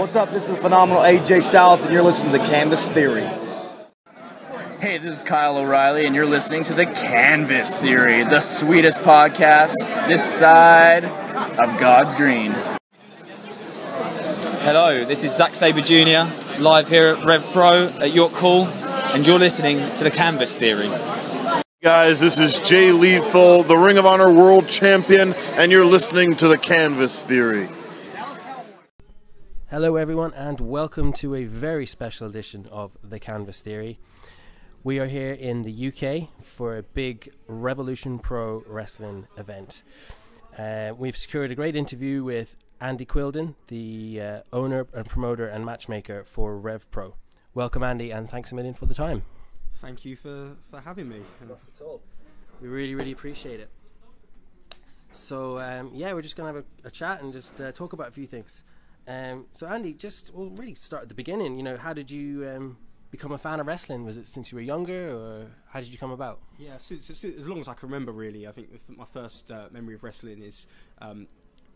What's up? This is phenomenal AJ Styles, and you're listening to The Canvas Theory. Hey, this is Kyle O'Reilly, and you're listening to The Canvas Theory, the sweetest podcast this side of God's green. Hello, this is Zack Sabre Jr., live here at Rev Pro at York Hall, and you're listening to The Canvas Theory. Guys, this is Jay Lethal, the Ring of Honor World Champion, and you're listening to The Canvas Theory. Hello everyone, and welcome to a very special edition of The Canvas Theory. We are here in the UK for a big Revolution Pro Wrestling event. We've secured a great interview with Andy Quildan, the owner and promoter and matchmaker for Rev Pro. Welcome, Andy, and thanks a million for the time. Thank you for having me. Not at all. We really appreciate it. So yeah, we're just going to have a chat and just talk about a few things. So Andy, we'll really start at the beginning. You know, how did you become a fan of wrestling? Was it since you were younger, or how did you come about? Yeah, since as long as I can remember, really. I think my first memory of wrestling is I've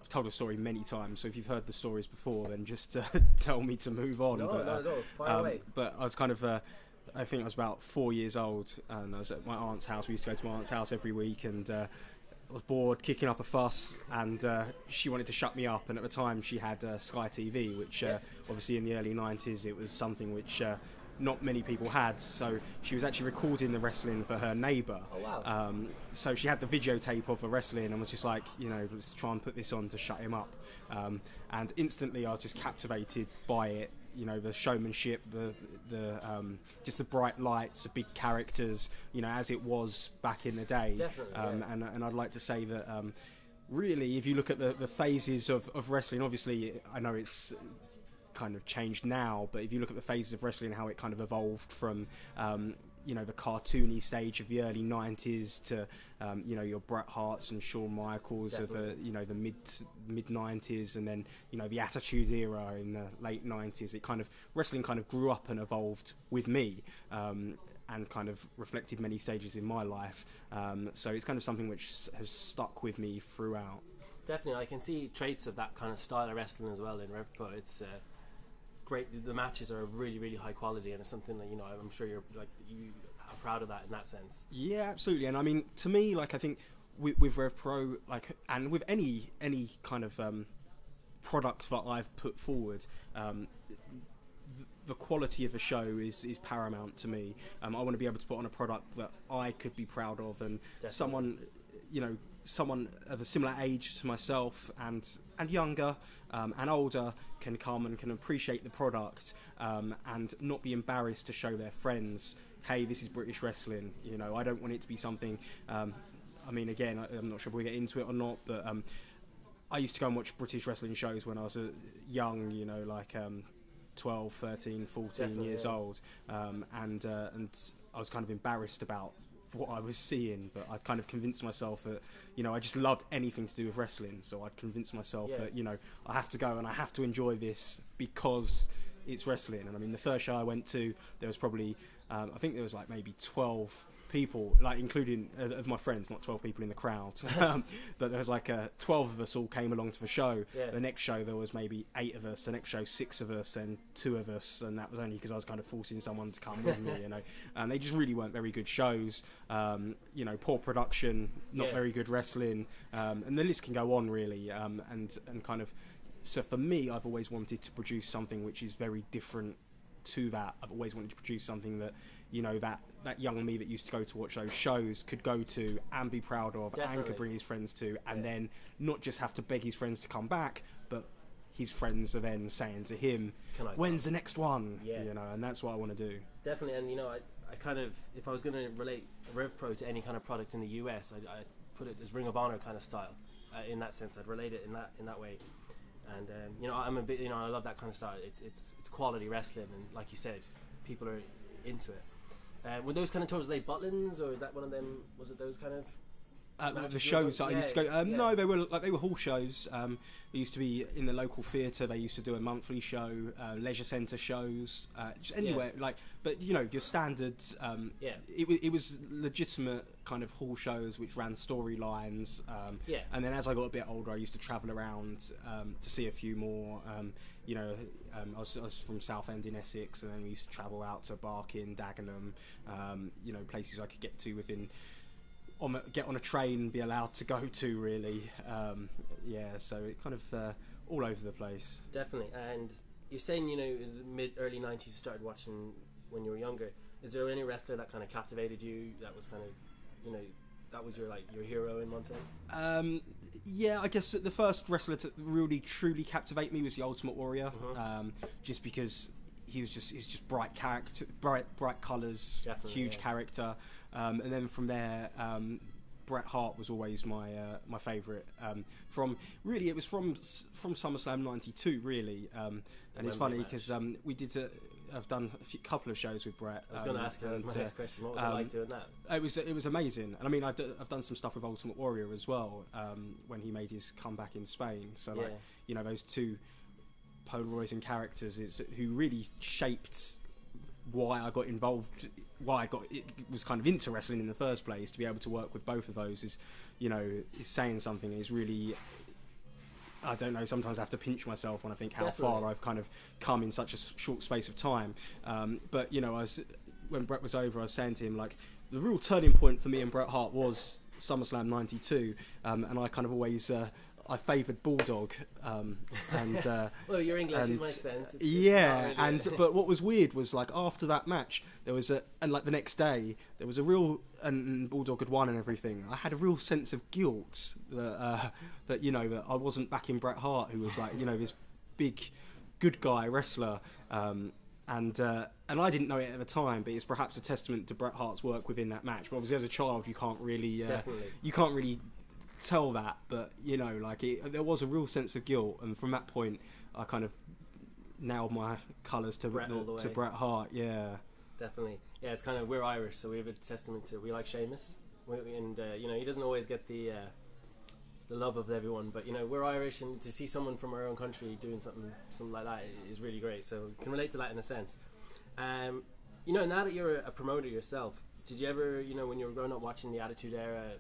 told the story many times, so if you've heard the stories before, then just tell me to move on. No, fire away. But I was kind of I think I was about 4 years old, and I was at my aunt's house. We used to go to my aunt's house every week, and I was bored, kicking up a fuss, and she wanted to shut me up. And at the time, she had Sky TV, which obviously in the early 90s, it was something which not many people had. So she was actually recording the wrestling for her neighbour. Oh, wow. So she had the videotape of the wrestling and was just like, you know, let's try and put this on to shut him up. And instantly I was just captivated by it. You know, the showmanship, just the bright lights, the big characters, you know, as it was back in the day. Definitely, and I'd like to say that really, if you look at the phases of wrestling, obviously I know it's kind of changed now, but if you look at the phases of wrestling, how it kind of evolved from you know, the cartoony stage of the early 90s to you know, your Bret Harts and Shawn Michaels. Definitely. Of the, you know, the mid 90s, and then, you know, the Attitude Era in the late 90s. It kind of, wrestling kind of grew up and evolved with me, and kind of reflected many stages in my life. So it's kind of something which has stuck with me throughout. Definitely, I can see traits of that kind of style of wrestling as well in Rev Pro. It's great. The matches are really high quality, and it's something that, you know, I'm sure you are proud of that in that sense. Yeah, absolutely. And I mean, to me, like, I think with Rev Pro, like, and with any kind of product that I've put forward, the quality of a show is paramount to me. I want to be able to put on a product that I could be proud of, and someone, you know, someone of a similar age to myself and younger and older can come and can appreciate the product, and not be embarrassed to show their friends, hey, this is British wrestling. You know, I don't want it to be something, I mean, again, I'm not sure if we get into it or not, but I used to go and watch British wrestling shows when I was young, you know, like 12, 13, 14 Definitely, years old, and I was kind of embarrassed about what I was seeing, but I kind of convinced myself that, you know, I just loved anything to do with wrestling, so I'd convince myself that, you know, I have to go and I have to enjoy this because it's wrestling. And I mean, the first show I went to, there was probably I think there was like maybe 12 people, like including of my friends, not 12 people in the crowd, but there was like 12 of us all came along to the show. The next show there was maybe 8 of us, the next show 6 of us, and 2 of us, and that was only because I was kind of forcing someone to come with me, you know. And they just really weren't very good shows, you know, poor production, not very good wrestling, and the list can go on really, and kind of, so for me, I've always wanted to produce something which is very different to that. I've always wanted to produce something that, you know, that young me that used to go to watch those shows could go to and be proud of. Definitely. And could bring his friends to, and then not just have to beg his friends to come back, but his friends are then saying to him, when's the next one? You know, and that's what I want to do. Definitely. And, you know, I kind of, if I was going to relate Rev Pro to any kind of product in the US, I put it as Ring of Honor kind of style. In that sense, I'd relate it in that way. And you know, I'm a bit, you know, I love that kind of style. It's quality wrestling, and like you said, people are into it. Were those kind of tours, were they Butlins, or is that one of them? Was it those kind of the shows that I used to go. No, they were hall shows. They used to be in the local theatre. They used to do a monthly show, leisure centre shows, just anywhere. Like, but you know, your standard. It was legitimate kind of hall shows which ran storylines. And then as I got a bit older, I used to travel around to see a few more. I was from Southend in Essex, and then we used to travel out to Barking, Dagenham, places I could get to get on a train, be allowed to go to, really. So it kind of all over the place. Definitely. And you're saying, it was early 90s you started watching when you were younger. Is there any wrestler that kind of captivated you, that was kind of, that was your hero in one sense? I guess the first wrestler to really truly captivate me was the Ultimate Warrior. Just because he's just bright character, bright colours, Definitely, huge character, and then from there, Bret Hart was always my favourite. It was from SummerSlam '92, really, and it's funny because I've done a couple of shows with Bret. I was going to ask you, that was my next question. What was it like doing that? It was amazing, and I mean I've done some stuff with Ultimate Warrior as well, when he made his comeback in Spain. So those two polarising characters who really shaped why I got involved, was kind of into wrestling in the first place. To be able to work with both of those is saying something. Is really, I don't know, sometimes I have to pinch myself when I think how far I've kind of come in such a short space of time. But when Bret was over, I was saying to him, like, the real turning point for me and Bret Hart was SummerSlam '92, and I kind of always I favoured Bulldog, and well, your English, it makes sense. But what was weird was, like, after that match, there was the next day there was a real, and Bulldog had won and everything. I had a real sense of guilt that that I wasn't backing Bret Hart, who was like this big good guy wrestler. And I didn't know it at the time, but it's perhaps a testament to Bret Hart's work within that match. But obviously, as a child, you can't really tell that, but there was a real sense of guilt, and from that point I kind of nailed my colours to Bret Hart. Definitely. It's kind of, we're Irish, so we have a testament to, we like Sheamus, and he doesn't always get the love of everyone, but we're Irish, and to see someone from our own country doing something like that is really great, so we can relate to that in a sense. Now that you're a promoter yourself, did you ever, when you were growing up watching the Attitude Era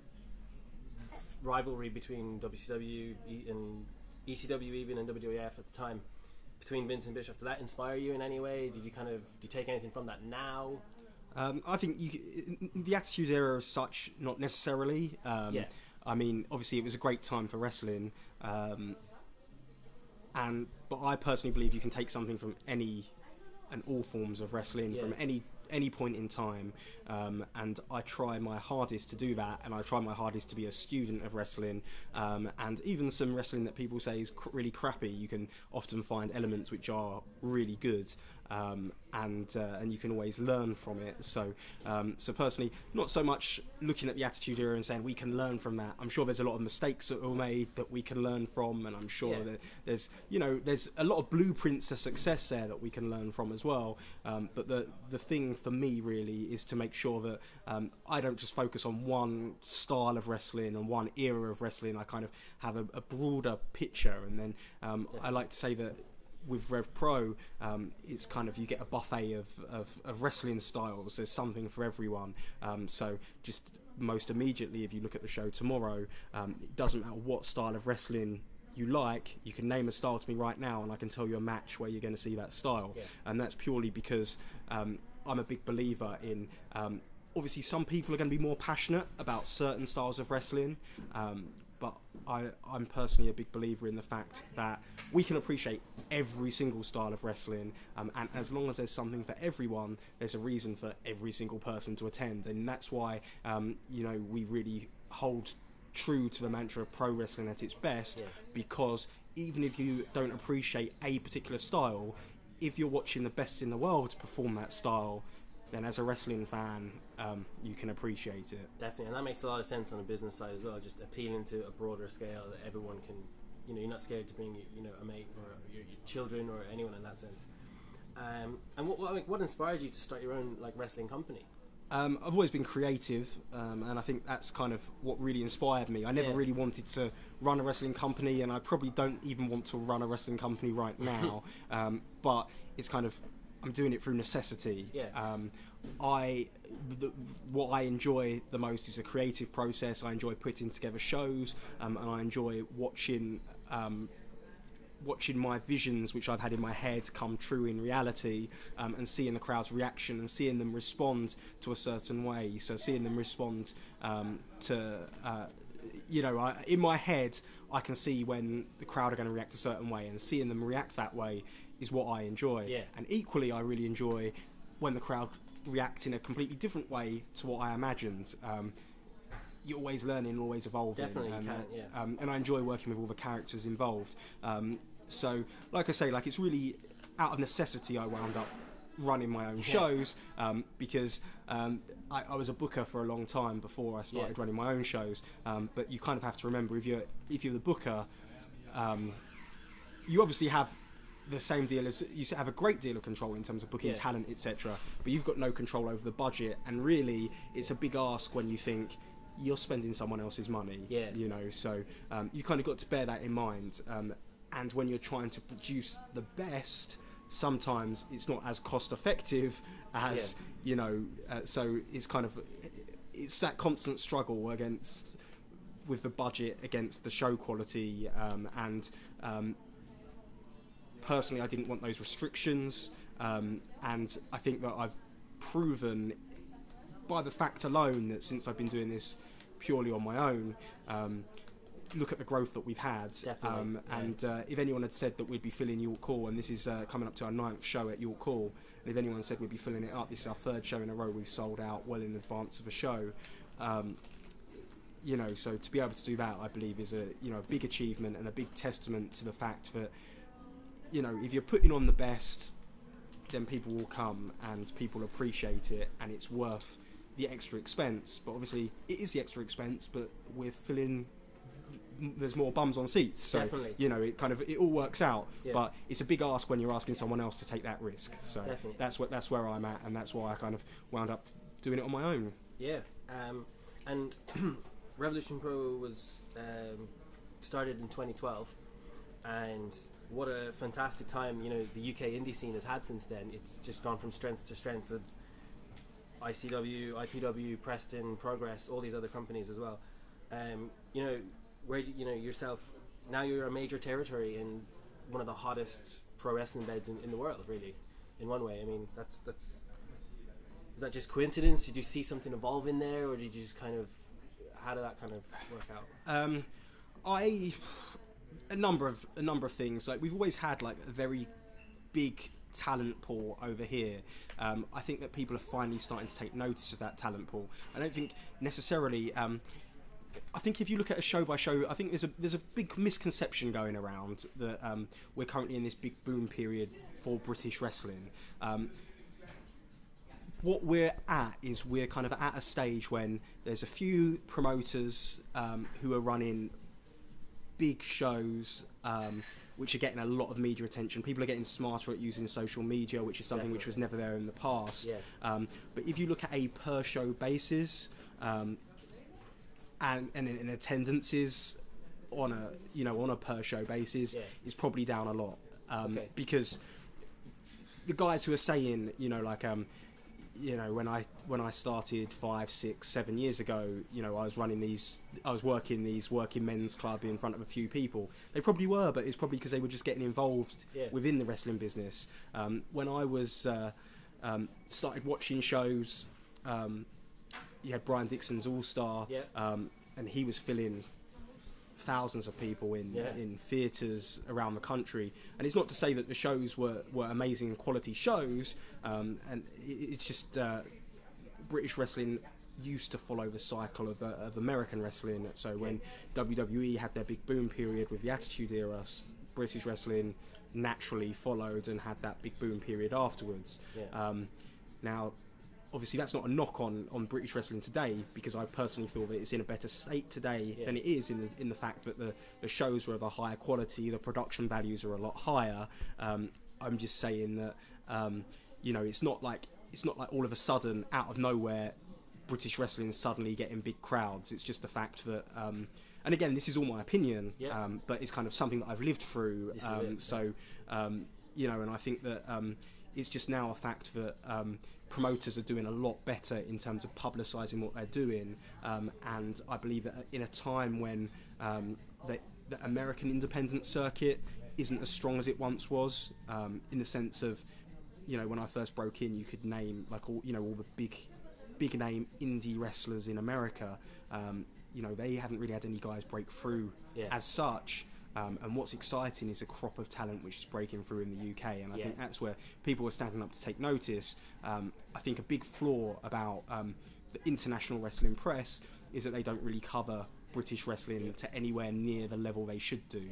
rivalry between WCW and ECW even and WWF at the time, between Vince and Bischoff, did that inspire you in any way? Do you take anything from that now? I think the Attitude Era as such, not necessarily. I mean, obviously it was a great time for wrestling, but I personally believe you can take something from any and all forms of wrestling, from any point in time, and I try my hardest to do that, and I try my hardest to be a student of wrestling, and even some wrestling that people say is really crappy, you can often find elements which are really good, and you can always learn from it. So personally, not so much looking at the Attitude Era and saying we can learn from that. I'm sure there's a lot of mistakes that were made that we can learn from, and I'm sure that there's a lot of blueprints to success there that we can learn from as well. But the thing for me really is to make sure that I don't just focus on one style of wrestling and one era of wrestling. I kind of have a broader picture, and then I like to say that with Rev Pro, it's kind of, you get a buffet of wrestling styles. There's something for everyone. So just most immediately, if you look at the show tomorrow, it doesn't matter what style of wrestling you like, you can name a style to me right now and I can tell you a match where you're going to see that style. And that's purely because I'm a big believer in, obviously some people are going to be more passionate about certain styles of wrestling, but I'm personally a big believer in the fact that we can appreciate every single style of wrestling, and as long as there's something for everyone, there's a reason for every single person to attend. And that's why we really hold true to the mantra of pro wrestling at its best, because even if you don't appreciate a particular style, if you're watching the best in the world perform that style, then as a wrestling fan, you can appreciate it. Definitely, and that makes a lot of sense on the business side as well, just appealing to a broader scale that everyone can, you're not scared to bring, a mate or your children or anyone in that sense. And what inspired you to start your own wrestling company? I've always been creative, and I think that's kind of what really inspired me. I never really wanted to run a wrestling company, and I probably don't even want to run a wrestling company right now, but it's kind of, I'm doing it through necessity. What I enjoy the most is the creative process. I enjoy putting together shows, and I enjoy watching watching my visions, which I've had in my head, come true in reality, and seeing the crowd's reaction and seeing them respond to a certain way. So seeing them respond in my head, I can see when the crowd are going to react a certain way, and seeing them react that way is what I enjoy. Yeah. And equally, I really enjoy when the crowd react in a completely different way to what I imagined. You're always learning, always evolving. Definitely, and I enjoy working with all the characters involved. So, like I say, like it's really out of necessity I wound up running my own shows, because I was a booker for a long time before I started running my own shows. But you kind of have to remember, if you're the booker, you obviously have the same deal as you have a great deal of control in terms of booking talent, etc. But you've got no control over the budget, and really, it's a big ask when you think you're spending someone else's money. Yeah. You know, so you kind of got to bear that in mind. And when you're trying to produce the best, sometimes it's not as cost effective as so it's that constant struggle with the budget against the show quality, and personally I didn't want those restrictions, and I think that I've proven by the fact alone that since I've been doing this purely on my own, look at the growth that we've had. If anyone had said that we'd be filling York Hall, and this is coming up to our 9th show at York Hall, and if anyone said we'd be filling it up, this is our 3rd show in a row we've sold out well in advance of a show. So to be able to do that, I believe, is a big achievement and a big testament to the fact that if you're putting on the best, then people will come and people appreciate it, and it's worth the extra expense. But obviously it is the extra expense, but we're filling, there's more bums on seats, so Definitely. It all works out. Yeah. But it's a big ask when you're asking someone else to take that risk, so Definitely. that's where I'm at, and that's why I kind of wound up doing it on my own. And Revolution Pro was started in 2012, and what a fantastic time the UK indie scene has had since then. It's just gone from strength to strength with ICW, IPW, Preston, Progress, all these other companies as well. Where yourself, now you're a major territory in one of the hottest pro wrestling beds in the world, really, in one way. I mean, that's is that just coincidence? Did you see something evolve in there, or did you just how did that kind of work out? A number of things. Like, we've always had like a very big talent pool over here. I think that people are finally starting to take notice of that talent pool. I don't think necessarily. I think if you look at a show by show, I think there's a big misconception going around that we're currently in this big boom period for British wrestling. What we're at is we're kind of at a stage when there's a few promoters who are running big shows, which are getting a lot of media attention. People are getting smarter at using social media, which is something which was never there in the past. But if you look at a per show basis, and in attendances on a per show basis, is probably down a lot, because the guys who are saying when I started 5, 6, 7 years ago, I was working these working men's club in front of a few people. They probably were, but it's probably because they were just getting involved within the wrestling business. When I was started watching shows, you had Brian Dixon's All Star, and he was filling thousands of people in theatres around the country. And it's not to say that the shows were amazing quality shows, and it's just British wrestling used to follow the cycle of American wrestling. So when WWE had their big boom period with the Attitude Era, British wrestling naturally followed and had that big boom period afterwards. Now, obviously that's not a knock on British wrestling today, because I personally feel that it's in a better state today than it is in the fact that the shows are of a higher quality, the production values are a lot higher. I'm just saying that it's not like all of a sudden out of nowhere British wrestling is suddenly getting big crowds. It's just the fact that and again, this is all my opinion, but it's kind of something that I've lived through. And I think that it's just now a fact that promoters are doing a lot better in terms of publicising what they're doing, and I believe that in a time when the American independent circuit isn't as strong as it once was, in the sense of, you know, when I first broke in, you could name like all the big name indie wrestlers in America. You know, they hadn't really had any guys break through as such. And what's exciting is a crop of talent which is breaking through in the UK, and I think that's where people are standing up to take notice. I think a big flaw about the international wrestling press is that they don't really cover British wrestling to anywhere near the level they should do.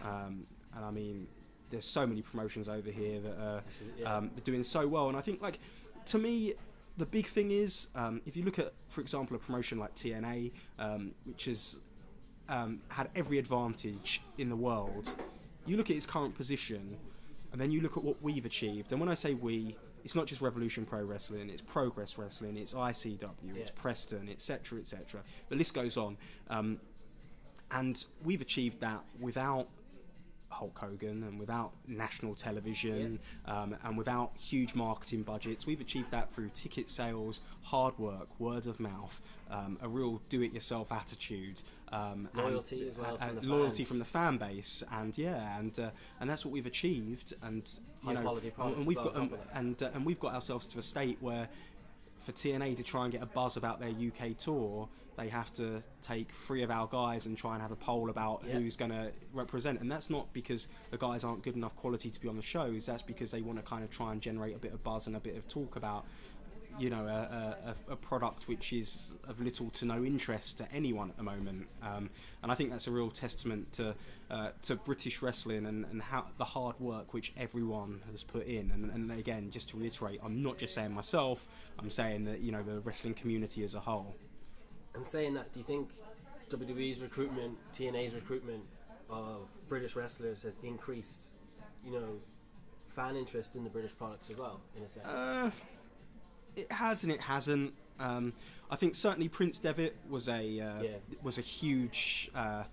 And I mean, there's so many promotions over here that are doing so well, and I think, like, to me, the big thing is, if you look at, for example, a promotion like TNA, which has had every advantage in the world, you look at its current position, and then you look at what we've achieved. And when I say we, it's not just Revolution Pro Wrestling, it's Progress Wrestling, it's ICW, it's Preston, etc., etc. The list goes on. And we've achieved that without Hulk Hogan and without national television, and without huge marketing budgets. We've achieved that through ticket sales, hard work, word of mouth, a real do-it-yourself attitude, loyalty as well, and loyalty from the fan base, and that's what we've achieved. And you know, and we've got ourselves to a state where, for TNA to try and get a buzz about their UK tour, they have to take 3 of our guys and try and have a poll about who's going to represent. And that's not because the guys aren't good enough quality to be on the shows. That's because they want to kind of try and generate a bit of buzz and a bit of talk about, you know, a product which is of little to no interest to anyone at the moment. And I think that's a real testament to British wrestling and how the hard work which everyone has put in. And again, just to reiterate, I'm not just saying myself, I'm saying that, you know, the wrestling community as a whole. And saying that, do you think WWE's recruitment, TNA's recruitment of British wrestlers has increased, you know, fan interest in the British product as well, in a sense? It has and it hasn't. I think certainly Prince Devitt was a huge part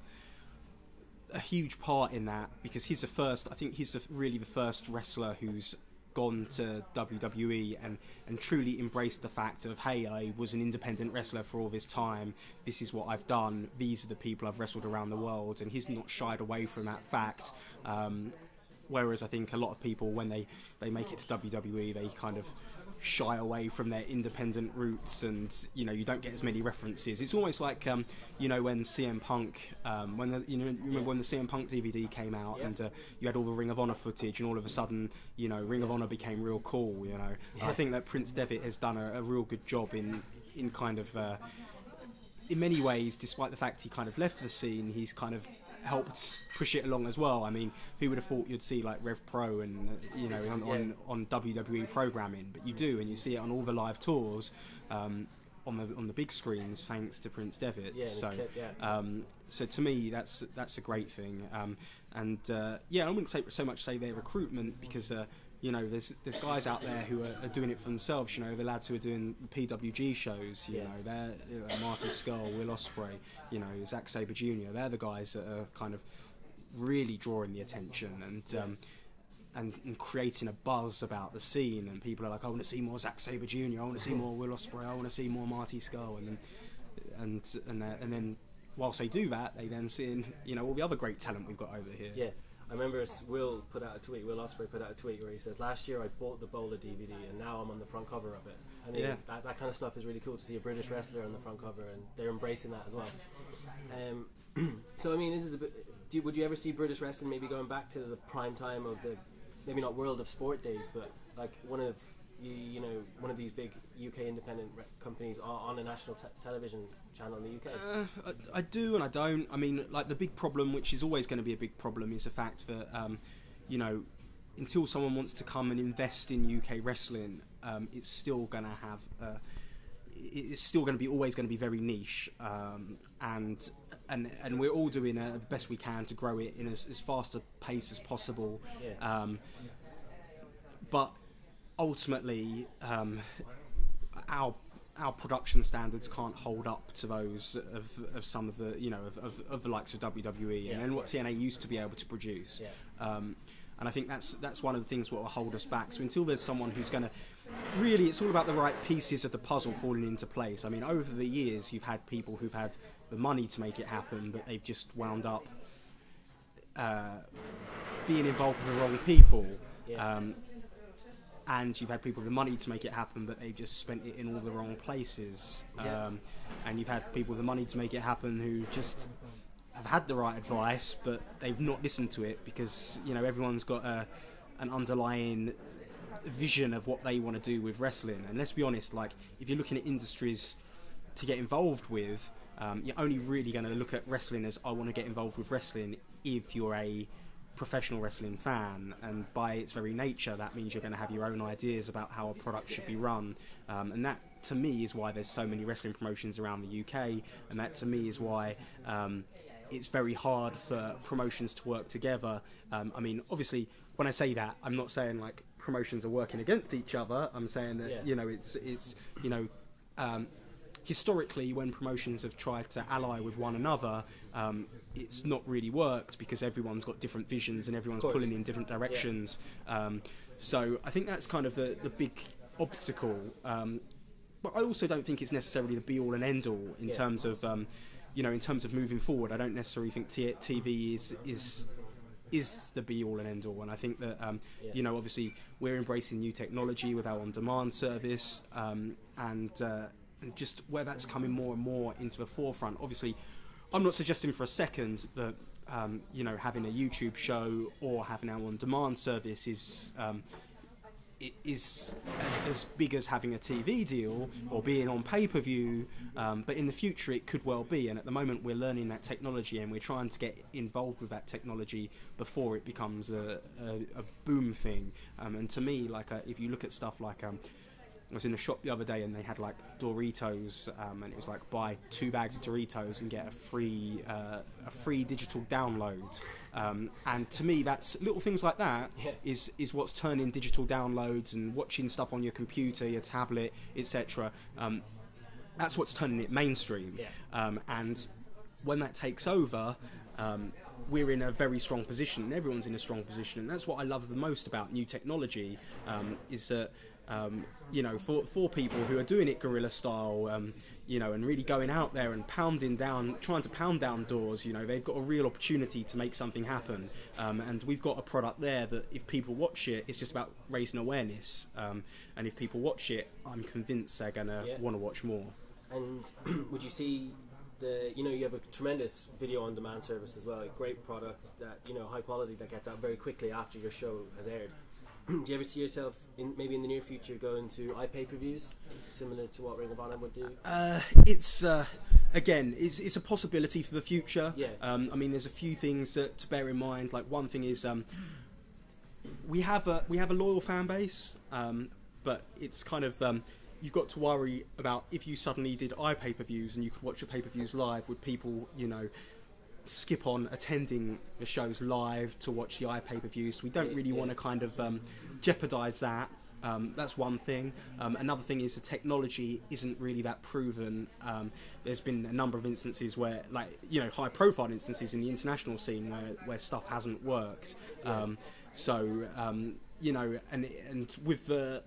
in that, because he's the first. I think he's really the first wrestler who's gone to WWE and truly embraced the fact of, hey, I was an independent wrestler for all this time. This is what I've done. These are the people I've wrestled around the world, and he's not shied away from that fact. Whereas I think a lot of people, when they make it to WWE, they kind of shy away from their independent roots, and you know, you don't get as many references. It's almost like you know, when CM Punk, remember when the CM Punk DVD came out, and you had all the Ring of Honor footage, and all of a sudden, you know, Ring of Honor became real cool. You know, I think that Prince Devitt has done a real good job in kind of in many ways, despite the fact he kind of left the scene, he's kind of helped push it along as well. I mean, who would have thought you'd see like Rev Pro and you know, on WWE programming, but you do, and you see it on all the live tours on the big screens, thanks to Prince Devitt. So to me, that's a great thing. I wouldn't say so much say their recruitment, because you know, there's guys out there who are doing it for themselves. You know, the lads who are doing the PWG shows. You know, they're Marty Skull, Will Ospreay, you know, Zack Sabre Jr. They're the guys that are kind of really drawing the attention and creating a buzz about the scene. And people are like, I want to see more Zack Sabre Jr. I want to see more Will Ospreay. I want to see more Marty Skull. And then whilst they do that, they then see in, you know, all the other great talent we've got over here. Yeah. I remember Will Ospreay put out a tweet where he said, last year I bought the Bowler DVD and now I'm on the front cover of it. I mean, that kind of stuff is really cool to see a British wrestler on the front cover, and they're embracing that as well. So, I mean, this is a bit, would you ever see British wrestling maybe going back to the prime time of the, maybe not World of Sport days, but like one of these big UK independent companies on a national television channel in the UK? I do and I don't. I mean, like, the big problem, which is always going to be a big problem, is the fact that you know, until someone wants to come and invest in UK wrestling, it's still going to have it's still going to be always going to be very niche, and we're all doing the best we can to grow it in as fast a pace as possible. But ultimately, our production standards can't hold up to those of some of the, you know, of the likes of WWE and what TNA used to be able to produce. And I think that's one of the things that will hold us back. So until there's someone who's going to really, it's all about the right pieces of the puzzle falling into place. I mean, over the years, you've had people who've had the money to make it happen, but they've just wound up being involved with the wrong people. Yeah. And you've had people with the money to make it happen, but they've just spent it in all the wrong places. Yeah. And you've had people with the money to make it happen who just have had the right advice, but they've not listened to it because, you know, everyone's got an underlying vision of what they want to do with wrestling. And let's be honest, like, if you're looking at industries to get involved with, you're only really going to look at wrestling as, I want to get involved with wrestling if you're a professional wrestling fan, and by its very nature that means you're going to have your own ideas about how a product should be run, and that to me is why there's so many wrestling promotions around the UK, and that to me is why it's very hard for promotions to work together. I mean, obviously when I say that, I'm not saying like promotions are working against each other. I'm saying that you know, it's you know, historically, when promotions have tried to ally with one another, it's not really worked because everyone's got different visions and everyone's pulling in different directions. So I think that's kind of the big obstacle. But I also don't think it's necessarily the be-all and end-all in terms of, you know, in terms of moving forward. I don't necessarily think TV is the be-all and end-all. And I think that, you know, obviously we're embracing new technology with our on-demand service, and just where that's coming more and more into the forefront. Obviously, I'm not suggesting for a second that you know, having a YouTube show or having our on-demand service is as big as having a TV deal or being on pay-per-view, but in the future it could well be. And at the moment we're learning that technology and we're trying to get involved with that technology before it becomes a boom thing. And to me, like if you look at stuff like I was in a shop the other day and they had like Doritos, and it was like buy 2 bags of Doritos and get a free digital download. And to me, that's little things like that is what's turning digital downloads and watching stuff on your computer, your tablet, etc. That's what's turning it mainstream. And when that takes over, we're in a very strong position, and everyone's in a strong position. And that's what I love the most about new technology, is that you know, for people who are doing it guerrilla style, you know, and really going out there and trying to pound down doors, you know, they've got a real opportunity to make something happen. And we've got a product there that if people watch it, it's just about raising awareness. And if people watch it, I'm convinced they're going to want to watch more. And would you see you know, you have a tremendous video on demand service as well, a great product that, you know, high quality, that gets out very quickly after your show has aired. Do you ever see yourself maybe in the near future going to iPay-per-views, similar to what Ring of Honor would do? It's again, it's a possibility for the future. I mean, there's a few things to bear in mind. Like, one thing is we have a loyal fan base, but it's kind of you've got to worry about if you suddenly did iPay-per-views and you could watch your pay-per-views live, would people, you know, skip on attending the shows live to watch the iPay-per-views? We don't really want to kind of jeopardize that. That's one thing. Another thing is the technology isn't really that proven. There's been a number of instances where, like, you know, high-profile instances in the international scene where stuff hasn't worked. So you know, and with the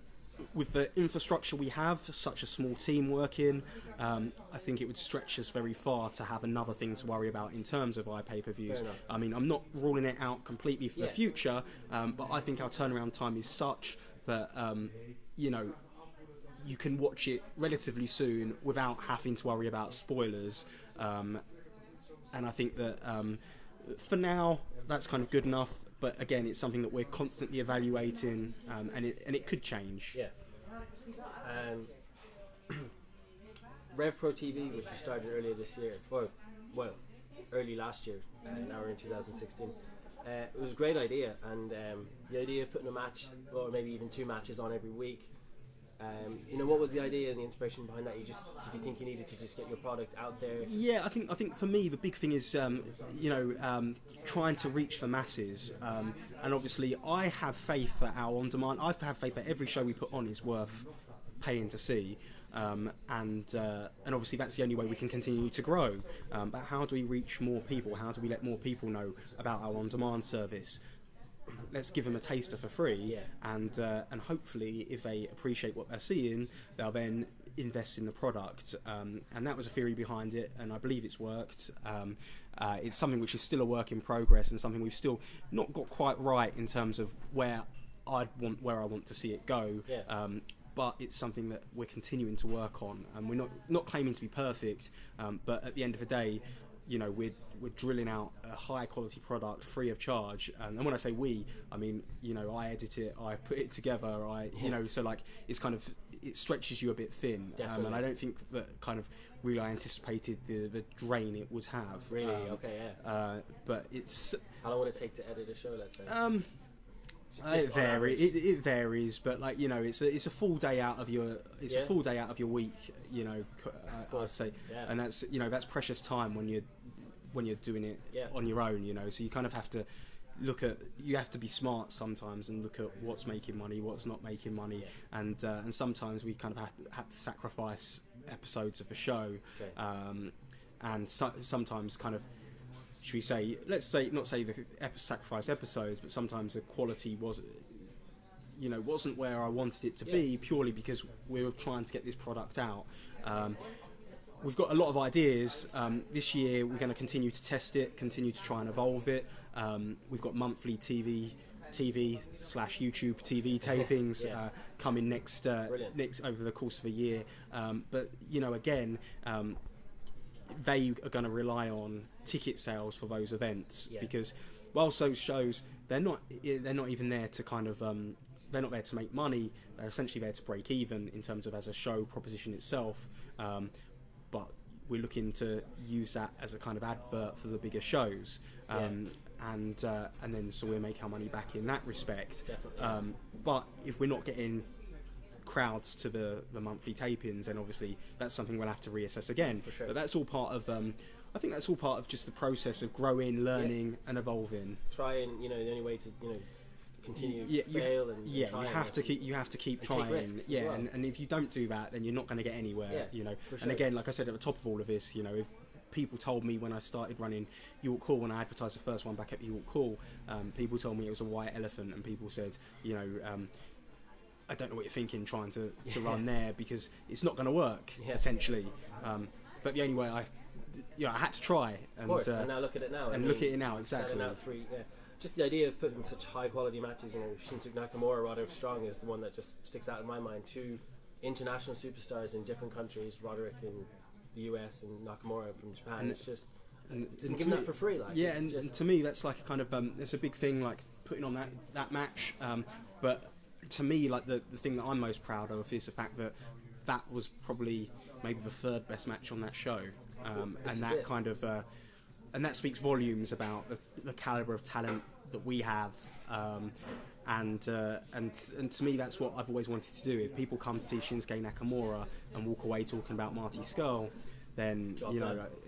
infrastructure we have, such a small team working, I think it would stretch us very far to have another thing to worry about in terms of iPay-per-views. I mean, I'm not ruling it out completely for the future, but I think our turnaround time is such that, you know, you can watch it relatively soon without having to worry about spoilers. And I think that for now, that's kind of good enough. But again, it's something that we're constantly evaluating, and it could change. RevPro TV, which we started earlier this year, or well, early last year. Now we're in 2016. It was a great idea, and the idea of putting a match, or maybe even 2 matches on every week. You know, what was the idea and the inspiration behind that? Did you think you needed to just get your product out there? Yeah, I think for me the big thing is you know, trying to reach the masses, and obviously I have faith that our on-demand. I have faith that every show we put on is worth paying to see, and obviously that's the only way we can continue to grow. But how do we reach more people? How do we let more people know about our on-demand service? Let's give them a taster for free, and hopefully if they appreciate what they're seeing, they'll then, invest in the product, and that was a theory behind it, and I believe it's worked. It's something which is still a work in progress, and something we've still not got quite right in terms of where I want to see it go. Yeah. But it's something that we're continuing to work on, and we're not claiming to be perfect. But at the end of the day, you know, we're drilling out a high quality product free of charge. And when I say we, I mean, you know, I edit it, I put it together, you know, so like it's kind of, it stretches you a bit thin. And I don't think that kind of really I anticipated the drain it would have. Really? Okay, yeah. But it's... How long would it take to edit a show, let's say? It varies, but like, you know, it's a full day out of your a full day out of your week, you know, I'd say, and that's, you know, that's precious time when you're doing it on your own, you know. So you kind of have to you have to be smart sometimes and look at what's making money, what's not making money, and sometimes we kind of have to sacrifice episodes of the show, and sometimes kind of, should we say, not say the sacrifice episodes, but sometimes the quality wasn't where I wanted it to be, purely because we were trying to get this product out. We've got a lot of ideas. This year we're going to continue to test it, continue to try and evolve it. We've got monthly TV/YouTube TV tapings coming next over the course of a year. But you know, again, they are going to rely on ticket sales for those events, because whilst those shows, they're not even there to kind of they're not there to make money. They're essentially there to break even in terms of as a show proposition itself. But we're looking to use that as a kind of advert for the bigger shows, and then so we'll make our money back in that respect. But if we're not getting crowds to the monthly tapings, then obviously that's something we'll have to reassess again. For sure. But that's all part of I think that's all part of just the process of growing, learning, and evolving. Try and, you know, the only way to, you know, continue fail and you try have to keep trying, and if you don't do that, then you're not going to get anywhere, you know. And again, like I said at the top of all of this, you know, if people told me when I started running York Hall, when I advertised the first one back at the York Hall, people told me it was a white elephant, and people said, you know, I don't know what you're thinking trying to run there, because it's not going to work, essentially. But the only way I had to try, and now look at it now. And look at it now, exactly. Just the idea of putting such high quality matches, you know, Shinsuke Nakamura, Roderick Strong is the one that just sticks out in my mind. Two international superstars in different countries, Roderick in the US and Nakamura from Japan. And it's just, and giving that for free, like. Yeah, and to me that's like a kind of it's a big thing, like putting on that match. But to me, like the thing that I'm most proud of is the fact that was probably maybe the third best match on that show, and that kind of and that speaks volumes about the caliber of talent that we have, and to me that's what I've always wanted to do. If people come to see Shinsuke Nakamura and walk away talking about Marty Scurll, then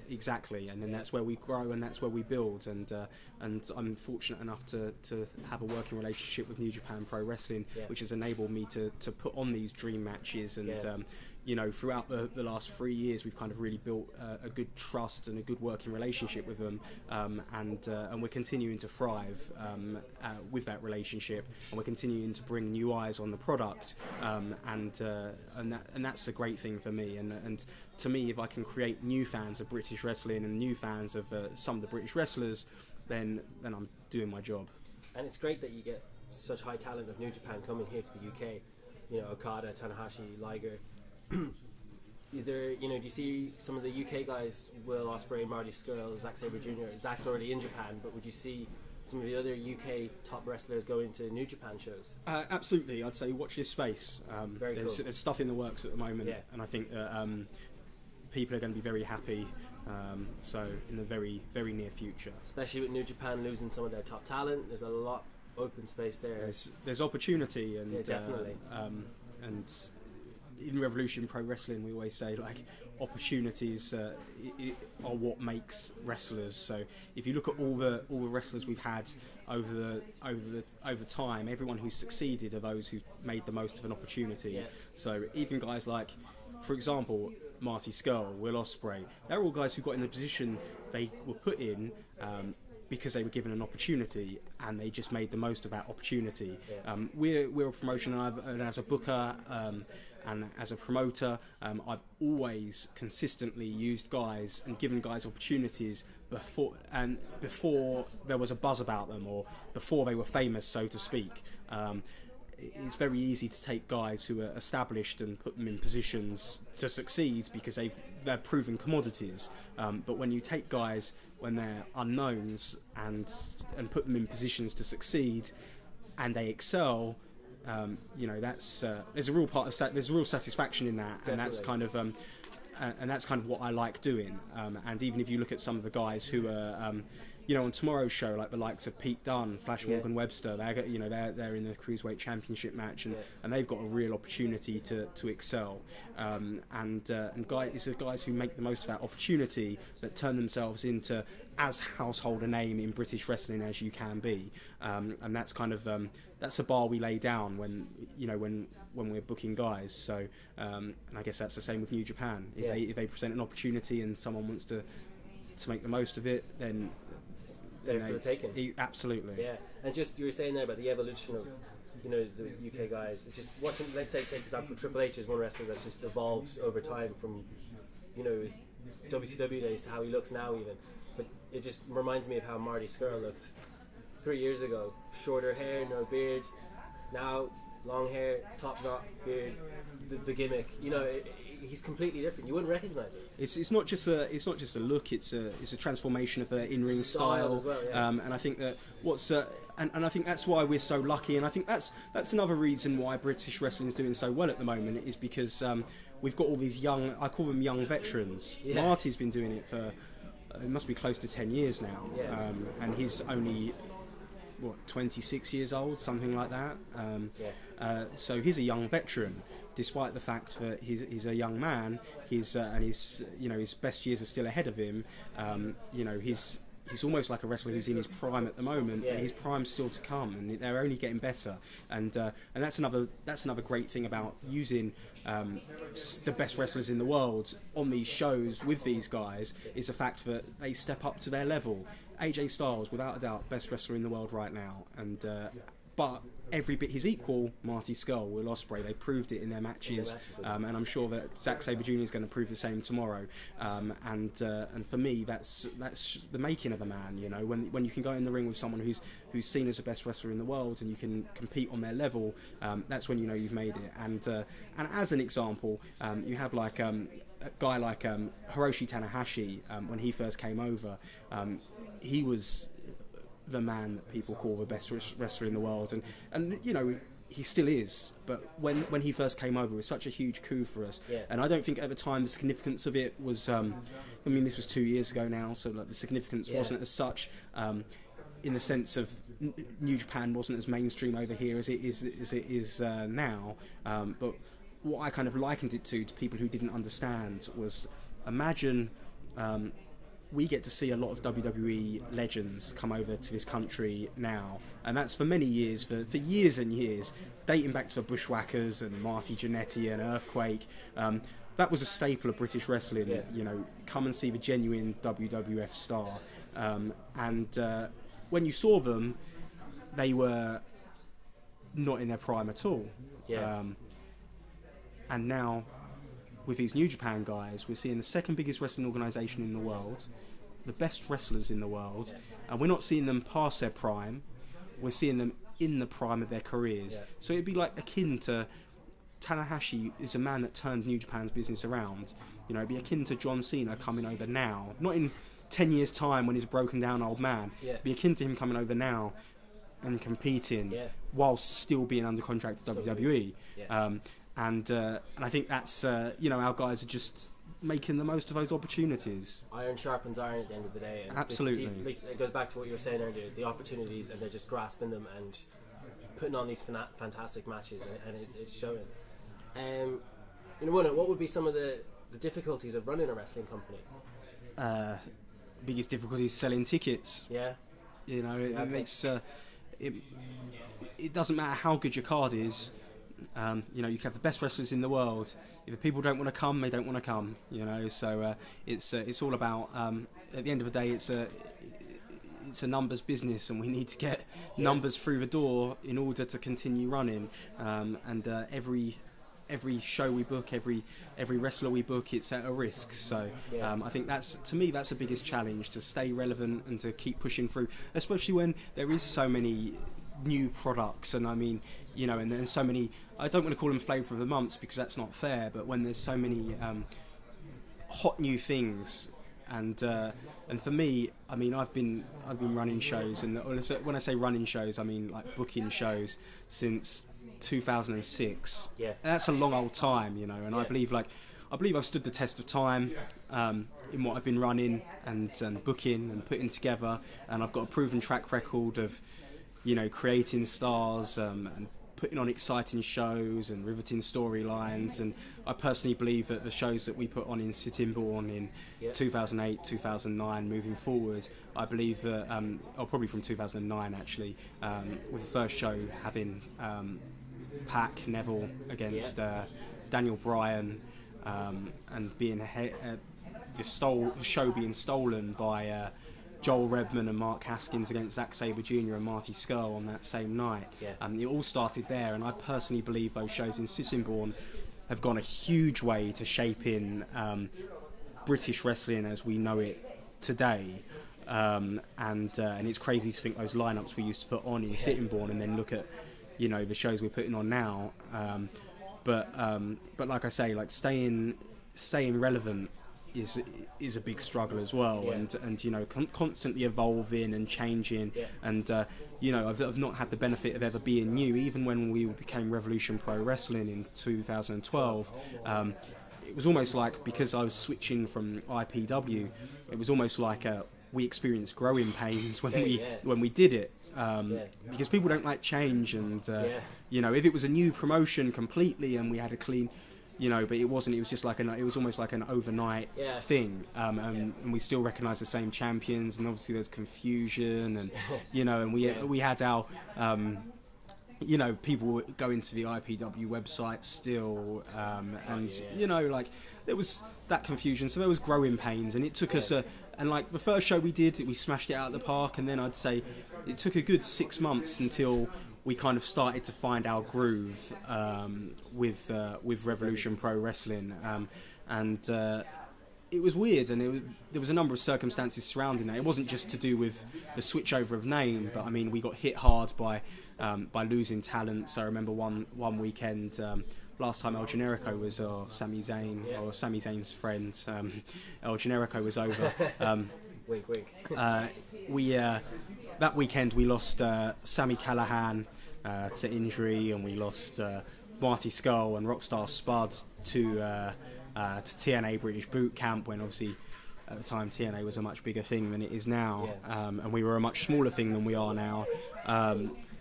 exactly, and then that's where we grow and that's where we build, and I'm fortunate enough to have a working relationship with New Japan Pro Wrestling, which has enabled me to put on these dream matches, and you know, throughout the last 3 years we've kind of really built a good trust and a good working relationship with them, and we're continuing to thrive with that relationship, and we're continuing to bring new eyes on the product, and that's a great thing for me, and to me, if I can create new fans of British wrestling and new fans of some of the British wrestlers, then I'm doing my job. And it's great that you get such high talent of New Japan coming here to the UK. You know, Okada, Tanahashi, Liger. Is there, you know, do you see some of the UK guys, Will Ospreay, Marty Scurll, Zack Sabre Jr.? Zack's already in Japan, but would you see some of the other UK top wrestlers going to New Japan shows? Absolutely, I'd say watch this space. There's stuff in the works at the moment, and I think that people are going to be very happy. So in the very, very near future, especially with New Japan losing some of their top talent, there's a lot open space there. There's opportunity, and definitely. And in Revolution Pro Wrestling, we always say like opportunities are what makes wrestlers. So if you look at all the wrestlers we've had over time, everyone who's succeeded are those who've made the most of an opportunity. So even guys like, for example, Marty Scurll, Will Ospreay, they're all guys who got in the position they were put in because they were given an opportunity, and they just made the most of that opportunity. We're a promotion, and as a booker And as a promoter, I've always consistently used guys and given guys opportunities before there was a buzz about them, or before they were famous, so to speak. It's very easy to take guys who are established and put them in positions to succeed because they're proven commodities. But when you take guys when they're unknowns and put them in positions to succeed, and they excel, that's there's a real satisfaction in that. Definitely. And that's kind of what I like doing. And even if you look at some of the guys who are on tomorrow's show, like the likes of Pete Dunne, Flash Morgan Webster, they're in the Cruiserweight Championship match, and they've got a real opportunity to excel. And guys, it's the guys who make the most of that opportunity that turn themselves into as household a name in British wrestling as you can be. And that's kind of that's a bar we lay down when we're booking guys. So and I guess that's the same with New Japan. If they present an opportunity and someone wants to make the most of it, then they're for the taking. Absolutely. Yeah, and just you were saying there about the evolution of the UK guys. It's just watching. Let's say, take example, Triple H is one wrestler that's just evolved over time from his WCW days to how he looks now even. But it just reminds me of how Marty Scurll looked 3 years ago. Shorter hair, no beard. Now long hair, top knot, beard, the gimmick. He's completely different. You wouldn't recognise it. It's not just a look. It's a transformation of the in-ring style as well. Yeah. And I think that and I think that's why we're so lucky. And I think that's another reason why British wrestling is doing so well at the moment, is because we've got all these young. I call them young veterans. Yeah. Marty's been doing it for it must be close to 10 years now, and he's only 26 years old, something like that. So he's a young veteran, despite the fact that he's a young man. His best years are still ahead of him. He's almost like a wrestler who's in his prime at the moment, but his prime's still to come, and they're only getting better. And that's another great thing about using the best wrestlers in the world on these shows with these guys, is the fact that they step up to their level. AJ Styles, without a doubt, best wrestler in the world right now, and but every bit his equal, Marty Scurll, Will Ospreay. They proved it in their matches, and I'm sure that Zack Sabre Jr. is going to prove the same tomorrow. And for me, that's the making of a man. When you can go in the ring with someone who's seen as the best wrestler in the world, and you can compete on their level, that's when you've made it. And as an example, you have like a guy like Hiroshi Tanahashi. When he first came over, he was the man that people call the best wrestler in the world, and he still is. But when he first came over, it was such a huge coup for us. And I don't think at the time the significance of it was this was 2 years ago now, so like the significance wasn't as such, in the sense of New Japan wasn't as mainstream over here as it is now. But what I kind of likened it to people who didn't understand was, imagine we get to see a lot of WWE legends come over to this country now, and that's for many years, for years and years, dating back to the Bushwhackers and Marty Jannetty and Earthquake. That was a staple of British wrestling. Come and see the genuine WWF star. And when you saw them, they were not in their prime at all. And now, with these New Japan guys, we're seeing the second biggest wrestling organisation in the world, the best wrestlers in the world, and we're not seeing them past their prime, we're seeing them in the prime of their careers. So it'd be like akin to Tanahashi is a man that turned New Japan's business around. It'd be akin to John Cena coming over now, not in 10 years' time when he's a broken down old man. It'd be akin to him coming over now and competing whilst still being under contract to WWE. And I think that's our guys are just making the most of those opportunities. Iron sharpens iron at the end of the day. And absolutely. It goes back to what you were saying earlier, the opportunities, and they're just grasping them and putting on these fantastic matches, and it's showing. What would be some of the difficulties of running a wrestling company? Biggest difficulty is selling tickets. It makes it doesn't matter how good your card is. You can have the best wrestlers in the world. If the people don't want to come, they don't want to come. So it's all about. At the end of the day, it's a numbers business, and we need to get numbers through the door in order to continue running. And every every show we book, every wrestler we book, it's at a risk. So I think that's, to me, that's the biggest challenge, to stay relevant and to keep pushing through, especially when there is so many new products. And I mean, you know, and there's so many, I don't want to call them flavour of the months because that's not fair, but when there's so many hot new things. And for me, I mean, I've been running shows, and when I say running shows, I mean like booking shows since 2006. Yeah, and that's a long old time, you know. And I believe I've stood the test of time in what I've been running and booking and putting together, and I've got a proven track record of, you know, creating stars and putting on exciting shows and riveting storylines. And I personally believe that the shows that we put on in Sittingbourne in 2008, 2009, moving forward, I believe that, or probably from 2009 actually, with the first show having Pac Neville against Daniel Bryan, and being the show being stolen by Joel Redman and Mark Haskins against Zack Sabre Jr. and Marty Scurll on that same night. It all started there, and I personally believe those shows in Sittingbourne have gone a huge way to shaping British wrestling as we know it today. And it's crazy to think those lineups we used to put on in Sittingbourne, and then look at, you know, the shows we're putting on now. But like I say, like staying relevant is a big struggle as well, and you know, constantly evolving and changing, and you know, I've not had the benefit of ever being new. Even when we became Revolution Pro Wrestling in 2012, it was almost like, because I was switching from IPW, it was almost like we experienced growing pains when we did it. Because people don't like change, and you know, if it was a new promotion completely and we had a clean, you know, but it wasn't. It was just like it was almost like an overnight thing, and we still recognise the same champions, and obviously there's confusion, and you know, and we had our, you know, people going to the IPW website still, and you know, like there was that confusion, so there was growing pains, and it took us and like the first show we did, we smashed it out of the park, and then I'd say it took a good 6 months until we kind of started to find our groove with Revolution Pro Wrestling, and it was weird, and there was a number of circumstances surrounding that. It wasn't just to do with the switchover of name, but I mean, we got hit hard by losing talent. So I remember one weekend, last time El Generico was, or Sami Zayn's friend, El Generico was over. Wink, wink. That weekend we lost Sami Callihan to injury, and we lost Marty Scurll and Rockstar Spud to TNA British Boot Camp, when obviously at the time TNA was a much bigger thing than it is now, and we were a much smaller thing than we are now.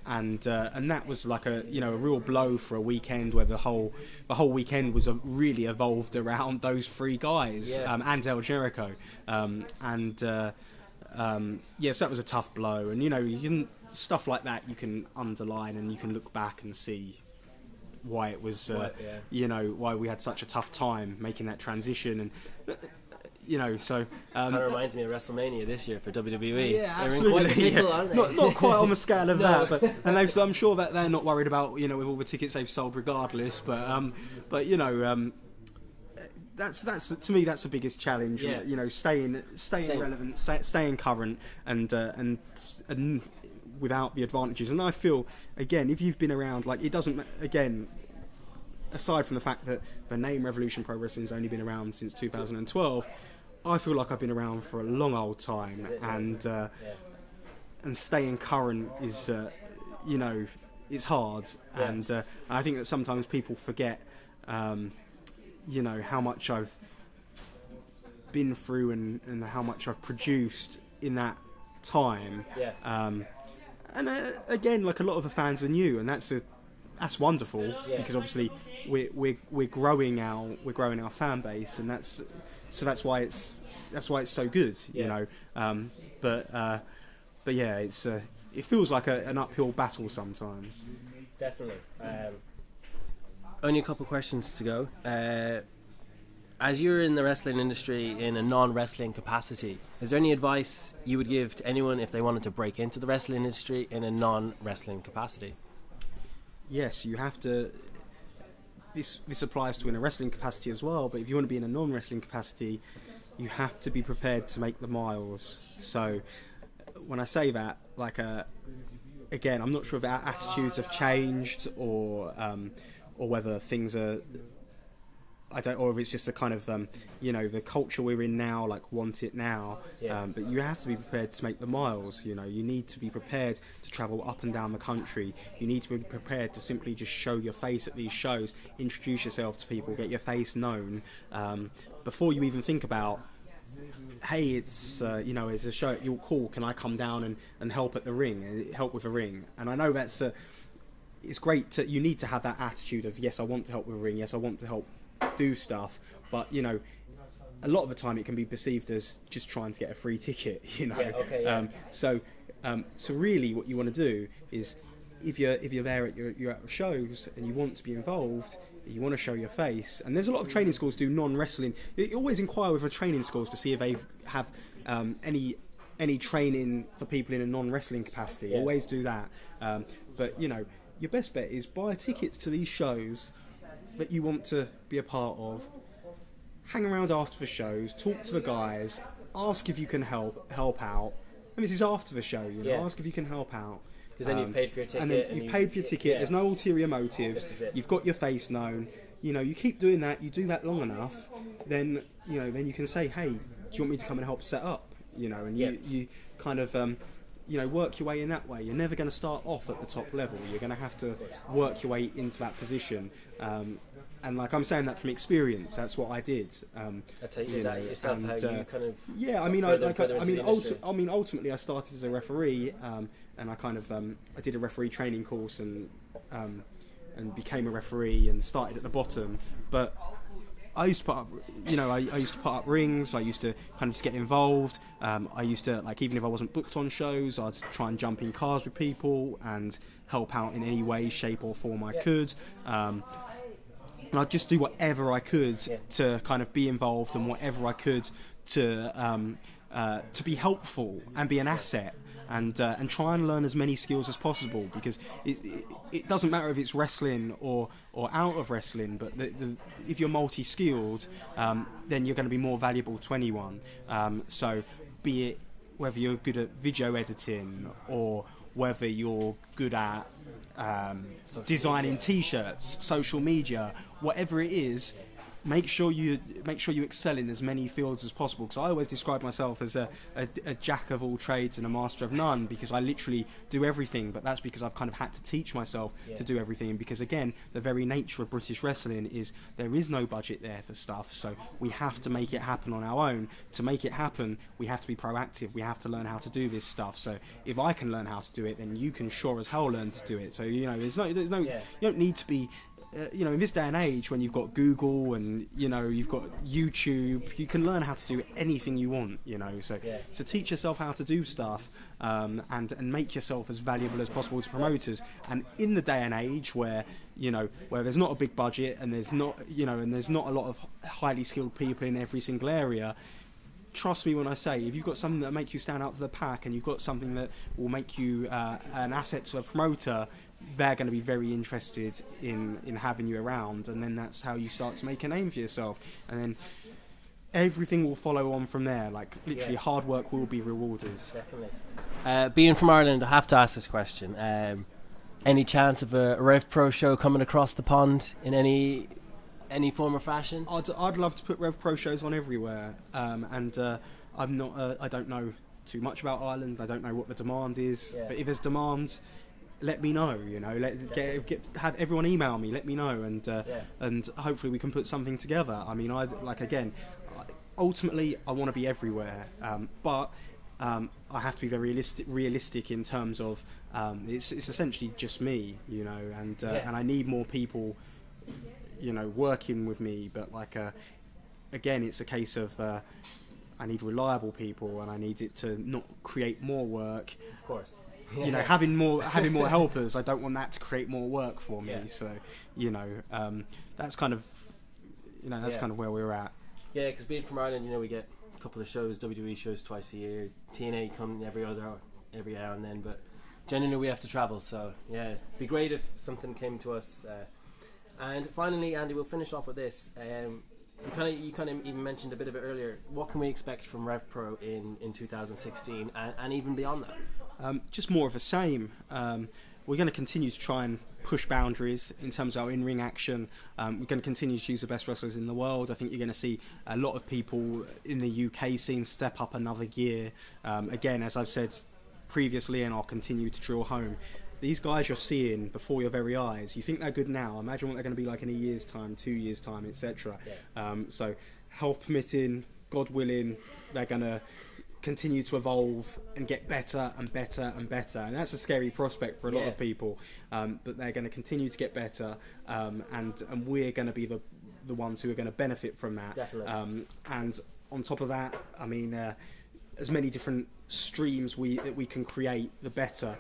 And that was like a real blow for a weekend where the whole weekend was really evolved around those three guys, and El Generico, so that was a tough blow. And you know, stuff like that you can underline, and you can look back and see why it was you know, why we had such a tough time making that transition. And you know, so kind of reminds me of WrestleMania this year for WWE. Yeah, absolutely. Aren't they? Not quite on the scale of that, but I'm sure that they're not worried about, you know, with all the tickets they've sold regardless. But you know, that's to me, that's the biggest challenge. You know, staying relevant, staying current, and without the advantages. And I feel, again, if you've been around, like, it doesn't, again, aside from the fact that the name Revolution Pro Wrestling has only been around since 2012, I feel like I've been around for a long old time, and staying current is, you know, it's hard, and I think that sometimes people forget, you know, how much I've been through and how much I've produced in that time. And again, like, a lot of the fans are new, and that's wonderful, because obviously we're growing our fan base, and that's why it's so good, you know. But yeah, it feels like an uphill battle sometimes. Definitely. Only a couple of questions to go. As you're in the wrestling industry in a non-wrestling capacity, is there any advice you would give to anyone if they wanted to break into the wrestling industry in a non-wrestling capacity? Yes, you have to this applies to in a wrestling capacity as well. But if you want to be in a non-wrestling capacity, you have to be prepared to make the miles. So when I say that, like again, I'm not sure if our attitudes have changed or whether things are. Or if it's just a kind of, the culture we're in now, like want it now. Yeah. But you have to be prepared to make the miles. You need to be prepared to travel up and down the country. You need to be prepared to simply just show your face at these shows, introduce yourself to people, get your face known, before you even think about, hey, it's it's a show at your call. Can I come down and help at the ring, help with a ring? And I know that's it's great. You need to have that attitude of, yes, I want to help with a ring. Yes, I want to help do stuff, but a lot of the time it can be perceived as just trying to get a free ticket. So really what you want to do is, if you're there at your shows and you want to be involved, you want to show your face. And there's a lot of training schools do non-wrestling. You always inquire with the training schools to see if they have any training for people in a non-wrestling capacity. Always do that. But your best bet is buy tickets to these shows that you want to be a part of, hang around after the shows, talk to the guys, ask if you can help out. And this is after the show, ask if you can help out. Because then you've paid for your ticket. And then you've paid for your ticket, there's no ulterior motives, you've got your face known. You keep doing that, you do that long enough, then you can say, hey, do you want me to come and help set up? And you kind of work your way in that way. You're never going to start off at the top level. You're going to have to work your way into that position. And like I'm saying that from experience, that's what I did. Is that yourself? How you kind of? Yeah, ultimately, I started as a referee, and I kind of I did a referee training course and became a referee and started at the bottom. But I used to put up, I used to put up rings. I used to kind of just get involved. I used to, like, even if I wasn't booked on shows, I'd try and jump in cars with people and help out in any way, shape or form I could. And I'd just do whatever I could to kind of be involved, and whatever I could to be helpful and be an asset. And try and learn as many skills as possible, because it doesn't matter if it's wrestling or out of wrestling, but if you're multi-skilled, then you're going to be more valuable to anyone. So be it whether you're good at video editing or whether you're good at designing t-shirts, social media, whatever it is, make sure you excel in as many fields as possible. Because I always describe myself as a jack of all trades and a master of none, because I literally do everything. But that's because I've kind of had to teach myself to do everything. And because, again, the very nature of British wrestling is there is no budget there for stuff, so we have to make it happen on our own. To make it happen, we have to be proactive. We have to learn how to do this stuff. So if I can learn how to do it, then you can sure as hell learn to do it. So there's no you don't need to be in this day and age, when you've got Google and you've got YouTube, you can learn how to do anything you want. So teach yourself how to do stuff, and make yourself as valuable as possible to promoters. And in the day and age where where there's not a big budget and there's not a lot of highly skilled people in every single area, trust me when I say, if you've got something that makes you stand out to the pack, and you've got something that will make you an asset to a promoter, they're going to be very interested in having you around. And then that's how you start to make a name for yourself, and then everything will follow on from there. Like, literally, hard work will be rewarded. Definitely. Being from Ireland, I have to ask this question. Any chance of a Rev Pro show coming across the pond in any form or fashion? I'd love to put Rev Pro shows on everywhere, and I'm not. I don't know too much about Ireland. I don't know what the demand is, but if there's demand, let me know. Have everyone email me. Let me know, and hopefully we can put something together. I mean, ultimately, I want to be everywhere, but I have to be very realistic in terms of it's essentially just me, and I need more people, working with me. But again, it's a case of I need reliable people, and I need it to not create more work. Of course. Having more helpers, I don't want that to create more work for me. So that's kind of kind of where we're at. Yeah, because being from Ireland, we get a couple of shows, WWE shows twice a year, TNA come every now and then, but generally we have to travel. So yeah, it'd be great if something came to us And finally, Andy, we'll finish off with this. You kind of even mentioned a bit of it earlier. What can we expect from RevPro in 2016 and even beyond that? Just more of the same. We're going to continue to try and push boundaries in terms of our in-ring action. We're going to continue to use the best wrestlers in the world. I think you're going to see a lot of people in the UK scene step up another gear. Again, as I've said previously, and I'll continue to drill home, these guys you're seeing before your very eyes, you think they're good now, imagine what they're going to be like in a year's time, 2 years' time, etc. So health permitting, God willing, they're going to continue to evolve and get better and better and better, and that's a scary prospect for a lot of people, but they're going to continue to get better, and we're going to be the ones who are going to benefit from that. Definitely. And on top of that, I mean, as many different streams that we can create, the better.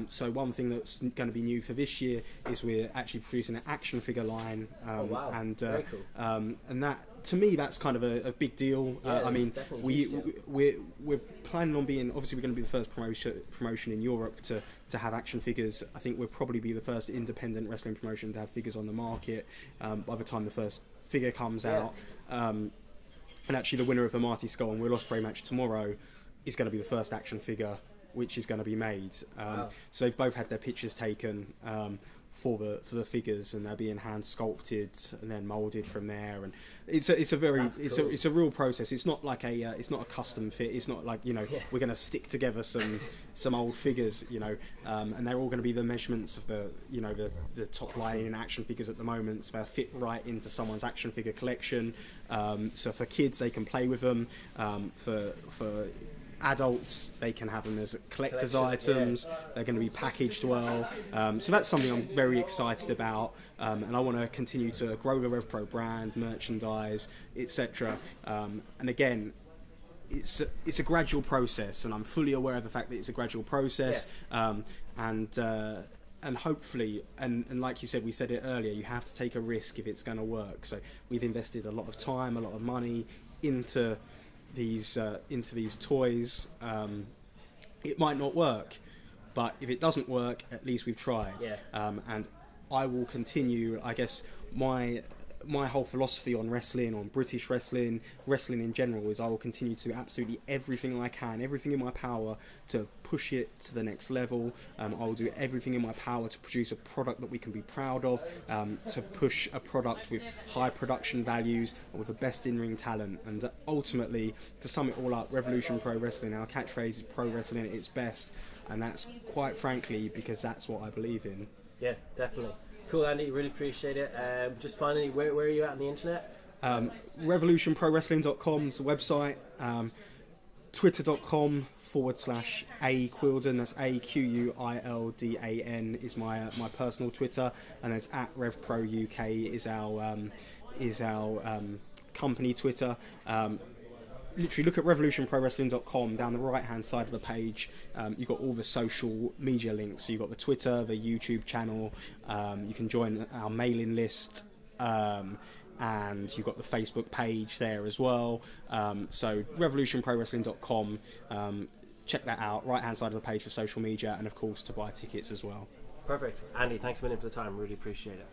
So one thing that's going to be new for this year is we're actually producing an action figure line. And very cool. And that, to me, that's kind of a big deal. I mean, we're planning on being, obviously we're going to be the first promotion in Europe to have action figures. I think we'll probably be the first independent wrestling promotion to have figures on the market by the time the first figure comes out. And actually the winner of the Marty Skull and Will Ospreay match tomorrow is going to be the first action figure which is going to be made. So they've both had their pictures taken for the figures, and they're being hand sculpted and then molded from there. And it's a real process. It's not like it's not a custom fit. It's not like, we're going to stick together some old figures, and they're all going to be the measurements of the top line in action figures at the moment. So they fit right into someone's action figure collection. So for kids, they can play with them. For adults, they can have them as collector's items. They're going to be packaged well. So that's something I'm very excited about, and I want to continue to grow the RevPro brand, merchandise, etc. And again, it's a gradual process, and I'm fully aware of the fact that it's a gradual process. And hopefully, and like you said, we said it earlier, you have to take a risk if it's going to work. So we've invested a lot of time, a lot of money into these toys. It might not work, but if it doesn't work, at least we've tried. And I will continue, I guess, my whole philosophy on wrestling, on British wrestling in general, is I will continue to do absolutely everything I can, everything in my power to push it to the next level. I will do everything in my power to produce a product that we can be proud of, to push a product with high production values and with the best in-ring talent. And ultimately, to sum it all up, Revolution Pro Wrestling, our catchphrase is pro wrestling at its best, and that's quite frankly because that's what I believe in. Yeah, definitely. Cool, Andy, really appreciate it. Just finally, where are you at on the internet? RevolutionProWrestling.com is the website. Twitter.com/A Quildan, that's AQUILDAN is my personal Twitter, and there's @RevProUK is our company Twitter. Literally look at revolutionprowrestling.com. Down the right hand side of the page, you've got all the social media links. So you've got the Twitter, the YouTube channel, you can join our mailing list, and you've got the Facebook page there as well. So revolutionprowrestling.com, check that out. Right hand side of the page for social media, and of course to buy tickets as well. Perfect. Andy, thanks a million for the time, really appreciate it.